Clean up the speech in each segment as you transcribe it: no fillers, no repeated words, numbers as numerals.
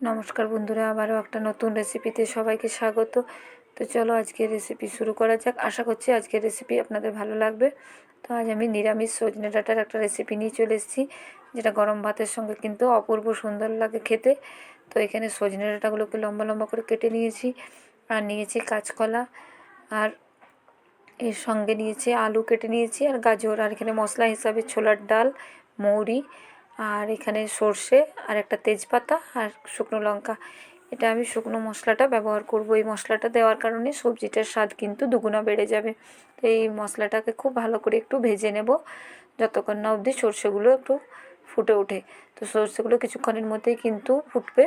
নমস্কার বন্ধুরা, আবারও একটা নতুন রেসিপিতে সবাইকে স্বাগত। তো চলো আজকের রেসিপি শুরু করা যাক। আশা করছি আজকের রেসিপি আপনাদের ভালো লাগবে। তো আজ আমি নিরামিষ সজনে ডাঁটার একটা রেসিপি নিয়ে চলে এসেছি, যেটা গরম ভাতের সঙ্গে কিন্তু অপূর্ব সুন্দর লাগে খেতে। তো এখানে সজনে ডাঁটাগুলোকে লম্বা লম্বা করে কেটে নিয়েছি, আর নিয়েছি কাঁচকলা, আর এর সঙ্গে নিয়েছি আলু কেটে নিয়েছি, আর গাজর, আর এখানে মশলা হিসাবে ছোলার ডাল, মৌরি, আর এখানে সর্ষে, আর একটা তেজপাতা, আর শুকনো লঙ্কা। এটা আমি শুকনো মশলাটা ব্যবহার করব। এই মশলাটা দেওয়ার কারণে সবজিটার স্বাদ কিন্তু দুগুণা বেড়ে যাবে। তো এই মশলাটাকে খুব ভালো করে একটু ভেজে নেব, যতক্ষণ না অবধি সর্ষেগুলো একটু ফুটে ওঠে। তো সর্ষেগুলো কিছুক্ষণের মধ্যেই কিন্তু ফুটবে,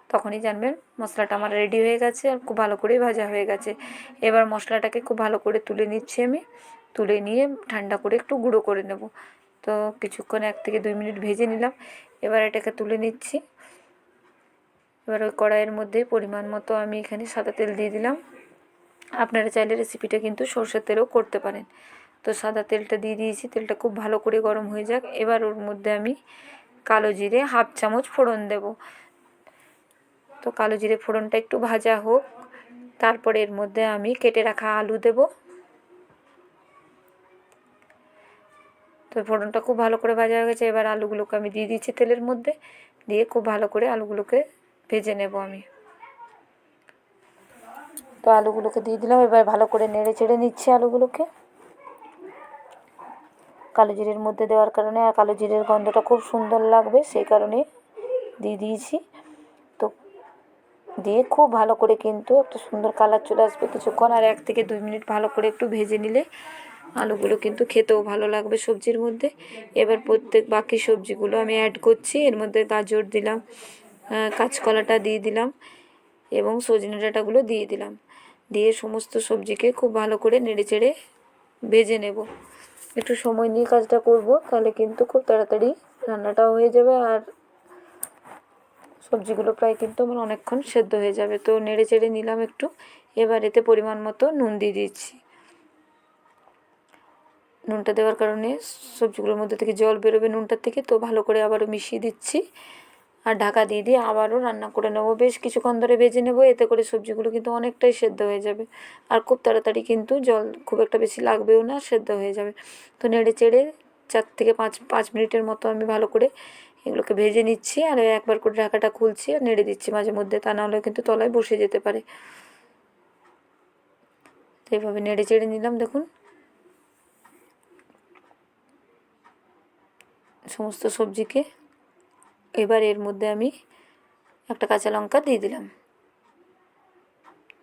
তখনই জানবেন মশলাটা আমার রেডি হয়ে গেছে আর খুব ভালো করেই ভাজা হয়ে গেছে। এবার মশলাটাকে খুব ভালো করে তুলে নিচ্ছি আমি। তুলে নিয়ে ঠান্ডা করে একটু গুঁড়ো করে নেব। তো কিছুক্ষণ 1 থেকে 2 মিনিট ভেজে নিলাম। এবার এটাকে তুলে নিচ্ছি। এবার ওই কড়াইয়ের মধ্যে পরিমাণ মতো আমি এখানে সাদা তেল দিয়ে দিলাম। আপনারা চাইলে রেসিপিটা কিন্তু সরষের তেলেও করতে পারেন। তো সাদা তেলটা দিয়ে দিয়েছি, তেলটা খুব ভালো করে গরম হয়ে যাক। এবার ওর মধ্যে আমি কালো জিরে 1/2 চামচ ফোড়ন দেব। তো কালো জিরে ফোড়নটা একটু ভাজা হোক, তারপরে এর মধ্যে আমি কেটে রাখা আলু দেব। তো ফোড়নটা খুব ভালো করে ভাজা হয়ে গেছে। এবার আলুগুলোকে আমি দিয়ে দিচ্ছি তেলের মধ্যে, দিয়ে খুব ভালো করে আলুগুলোকে ভেজে নেব আমি। তো আলুগুলোকে দিয়ে দিলাম। এবার ভালো করে নেড়ে চেড়ে নিচ্ছি আলুগুলোকে, কালো জিরের মধ্যে দেওয়ার কারণে, আর কালো জিরের গন্ধটা খুব সুন্দর লাগবে সেই কারণে দিয়ে দিয়েছি। তো দিয়ে খুব ভালো করে কিন্তু একটা সুন্দর কালার চলে আসবে কিছুক্ষণ, আর 1 থেকে 2 মিনিট ভালো করে একটু ভেজে নিলে আলুগুলো কিন্তু খেতেও ভালো লাগবে সবজির মধ্যে। এবার প্রত্যেক বাকি সবজিগুলো আমি অ্যাড করছি। এর মধ্যে গাজর দিলাম, কাঁচকলাটা দিয়ে দিলাম, এবং সজনে ডাঁটাগুলো দিয়ে দিলাম। দিয়ে সমস্ত সবজিকে খুব ভালো করে নেড়েচেড়ে ভেজে নেব। একটু সময় নিয়ে কাজটা করব, তাহলে কিন্তু খুব তাড়াতাড়ি রান্নাটাও হয়ে যাবে, আর সবজিগুলো প্রায় কিন্তু আমার অনেকক্ষণ সেদ্ধ হয়ে যাবে। তো নেড়ে চেড়ে নিলাম একটু। এবার এতে পরিমাণ মতো নুন দিয়ে দিচ্ছি। নুনটা দেওয়ার কারণে সবজিগুলোর মধ্যে থেকে জল বেরোবে নুনটার থেকে। তো ভালো করে আবারও মিশিয়ে দিচ্ছি, আর ঢাকা দিয়ে দিয়ে আবারও রান্না করে নেব। বেশ কিছুক্ষণ ধরে ভেজে নেব, এতে করে সবজিগুলো কিন্তু অনেকটাই সেদ্ধ হয়ে যাবে, আর খুব তাড়াতাড়ি কিন্তু জল খুব একটা বেশি লাগবেও না, সেদ্ধ হয়ে যাবে। তো নেড়ে চেড়ে 4 থেকে 5 মিনিটের মতো আমি ভালো করে এগুলোকে ভেজে নিচ্ছি, আর একবার করে ঢাকাটা খুলছি আর নেড়ে দিচ্ছি মাঝে মধ্যে, তা নাহলে কিন্তু তলায় বসে যেতে পারে। তো এইভাবে নেড়ে চেড়ে নিলাম দেখুন সমস্ত সবজিকে। এবার এর মধ্যে আমি একটা কাঁচা লঙ্কা দিয়ে দিলাম,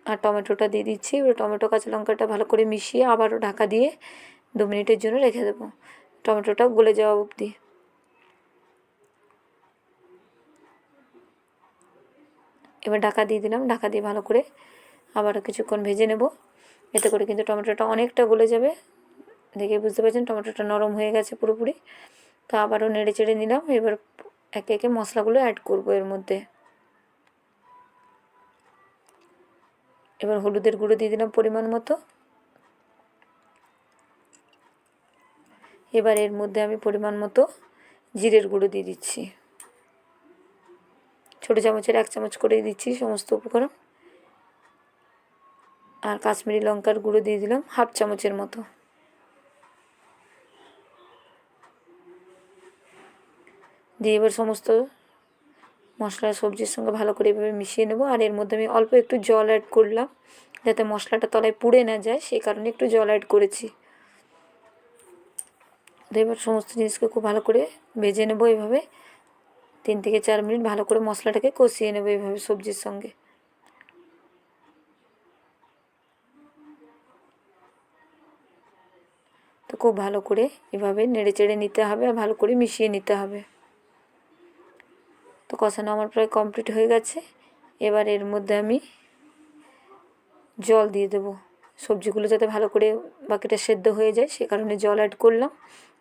আর টমেটোটা দিয়ে দিচ্ছি। এবার টমেটো কাঁচা লঙ্কাটা ভালো করে মিশিয়ে আবারও ঢাকা দিয়ে 2 মিনিটের জন্য রেখে দেবো, টমেটোটা গলে যাওয়া অবধি। এবার ঢাকা দিয়ে দিলাম, ঢাকা দিয়ে ভালো করে আবারও কিছুক্ষণ ভেজে নেব। এতে করে কিন্তু টমেটোটা অনেকটা গলে যাবে। দেখে বুঝতে পারছেন টমেটোটা নরম হয়ে গেছে পুরোপুরি। তো আবারও নেড়ে চেড়ে নিলাম। এবার একে একে মশলাগুলো অ্যাড করব এর মধ্যে। এবার হলুদের গুঁড়ো দিয়ে দিলাম পরিমাণ মতো। এবার এর মধ্যে আমি পরিমাণ মতো জিরের গুঁড়ো দিয়ে দিচ্ছি। ছোটো চামচের 1 চামচ করে দিচ্ছি সমস্ত উপকরণ। আর কাশ্মীরি লঙ্কার গুঁড়ো দিয়ে দিলাম 1/2 চামচের মতো। দিয়ে এবার সমস্ত মশলা সবজির সঙ্গে ভালো করে এভাবে মিশিয়ে নেব। আর এর মধ্যে আমি অল্প একটু জল অ্যাড করলাম, যাতে মশলাটা তলায় পুড়ে না যায়, সেই কারণে একটু জল অ্যাড করেছি। তো এবার সমস্ত জিনিসকে খুব ভালো করে ভেজে নেব এভাবে 3 থেকে 4 মিনিট ভালো করে মশলাটাকে কষিয়ে নেব এইভাবে সবজির সঙ্গে। তো খুব ভালো করে এভাবে নেড়ে চেড়ে নিতে হবে, আর ভালো করে মিশিয়ে নিতে হবে। তো কষানো আমার প্রায় কমপ্লিট হয়ে গেছে। এবার এর মধ্যে আমি জল দিয়ে দেবো, সবজিগুলো যাতে ভালো করে বাকিটা সেদ্ধ হয়ে যায় সে কারণে জল অ্যাড করলাম।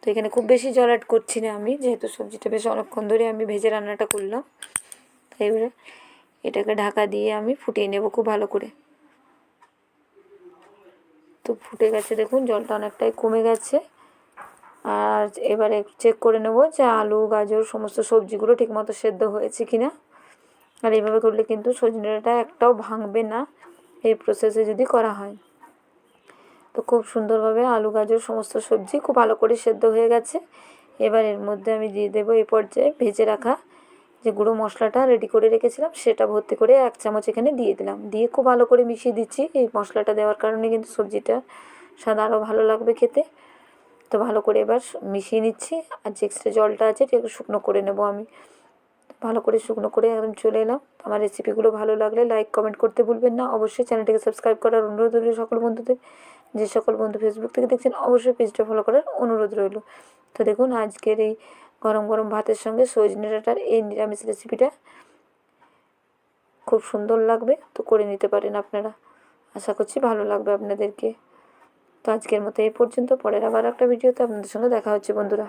তো এখানে খুব বেশি জল অ্যাড করছি না আমি, যেহেতু সবজিটা বেশ অনেকক্ষণ ধরে আমি ভেজে রান্নাটা করলাম। তো এবারে এটাকে ঢাকা দিয়ে আমি ফুটিয়ে নেব খুব ভালো করে। তো ফুটে গেছে দেখুন, জলটা অনেকটাই কমে গেছে। আর এবারে চেক করে নেব যে আলু গাজর সমস্ত সবজিগুলো ঠিকমতো সেদ্ধ হয়েছে কিনা। আর এইভাবে করলে কিন্তু সজনে ডাঁটা একটাও ভাঙবে না এই প্রসেসে যদি করা হয়। তো খুব সুন্দরভাবে আলু গাজর সমস্ত সবজি খুব ভালো করে সেদ্ধ হয়ে গেছে। এবার এর মধ্যে আমি দিয়ে দেবো এই পর্যায়ে ভেজে রাখা যে গুঁড়ো মশলাটা রেডি করে রেখেছিলাম সেটা ভর্তি করে 1 চামচ এখানে দিয়ে দিলাম। দিয়ে খুব ভালো করে মিশিয়ে দিচ্ছি। এই মশলাটা দেওয়ার কারণে কিন্তু সবজিটা স্বাদ আরও ভালো লাগবে খেতে। তো ভালো করে এবার মিশিয়ে নিচ্ছি। আর যে এক্সট্রা জলটা আছে সেটা শুকনো করে নেব আমি। ভালো করে শুকনো করে একদম চলে এলাম। আমার রেসিপিগুলো ভালো লাগলে লাইক কমেন্ট করতে ভুলবেন না। অবশ্যই চ্যানেলটিকে সাবস্ক্রাইব করার অনুরোধ রইল সকল বন্ধুদের। যে সকল বন্ধু ফেসবুক থেকে দেখছেন অবশ্যই পেজটা ফলো করার অনুরোধ রইল। তো দেখুন আজকের এই গরম গরম ভাতের সঙ্গে সজনে ডাঁটার এই নিরামিষ রেসিপিটা খুব সুন্দর লাগবে। তো করে নিতে পারেন আপনারা। আশা করছি ভালো লাগবে আপনাদেরকে। তো আজকের মতো এই পর্যন্ত। পরের আবার একটা ভিডিওতে আপনাদের সঙ্গে দেখা হচ্ছে বন্ধুরা।